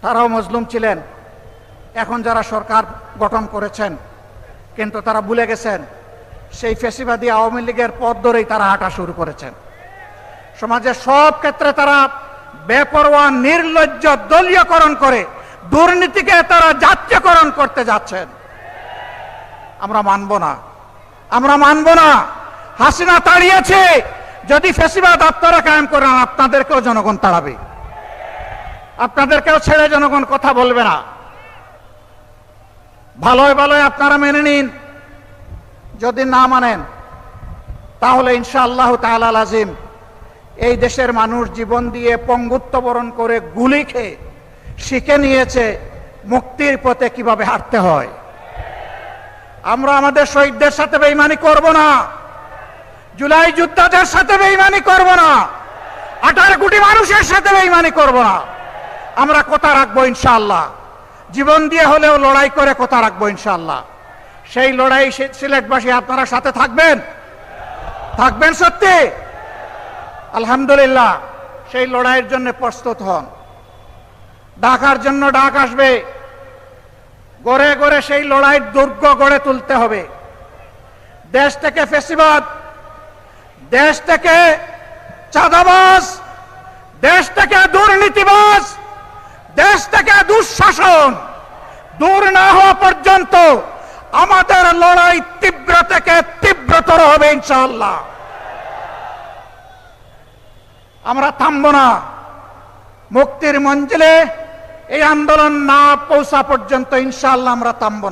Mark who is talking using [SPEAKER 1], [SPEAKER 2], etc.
[SPEAKER 1] তারাও মজলুম ছিলেন। এখন যারা সরকার গঠন করেছেন, কিন্তু তারা ভুলে গেছেন সেই ফ্যাসিবাদী আওয়ামী লীগের পথ ধরেই তারা হাঁটা শুরু করেছেন। সমাজের সব ক্ষেত্রে তারা বেপরোয়া নির্লজ্জ দলীয়করণ করে দুর্নীতিকে তারা জাতীয়করণ করতে যাচ্ছেন। আমরা মানব না, আমরা মানব না। হাসিনা তাড়িয়েছে, যদি ফ্যাসিবাদ আপনারা কায়েম করেন আপনাদেরকেও জনগণ তাড়াবে, আপনাদেরকেও ছেড়ে জনগণ কথা বলবে না। ভালোই ভালোই আপনারা মেনে নিন, যদি না মানেন তাহলে ইনশাআল্লাহ তাআলা লাজিম এই দেশের মানুষ জীবন দিয়ে পঙ্গুত্ব বরণ করে গুলি খেয়ে শিখে নিয়েছে মুক্তির পথে কিভাবে হাঁটতে হয়। আমরা আমাদের শহীদদের সাথে বেঈমানি করব না, জুলাই যোদ্ধাদের সাথে বেঈমানি করব না, 18 কোটি মানুষের সাথে বেঈমানি করব না। আমরা কথা রাখবো ইনশাআল্লাহ, জীবন দিয়ে হলেও লড়াই করে কথা রাখবো ইনশাআল্লাহ। সেই লড়াই সিলেটবাসী আপনারা সাথে থাকবেন, থাকবেন সত্যি? আলহামদুলিল্লাহ, সেই লড়াইয়ের জন্য প্রস্তুত হন। ডাকার জন্য ডাক আসবে, গড়ে গড়ে সেই লড়াইয়ের দুর্গ গড়ে তুলতে হবে। দেশ থেকে ফ্যাসিবাদ, দেশ থেকে চাঁদাবাজ, দেশ থেকে দুর্নীতিবাজ, দেশ থেকে দুঃশাসন দূর না হওয়া পর্যন্ত আমাদের লড়াই তীব্র থেকে তীব্রতর হবে ইনশাআল্লাহ। আমরা থামব না, মুক্তির মঞ্জিলে এই আন্দোলন না পৌঁছা পর্যন্ত ইনশাআল্লাহ আমরা থামব না।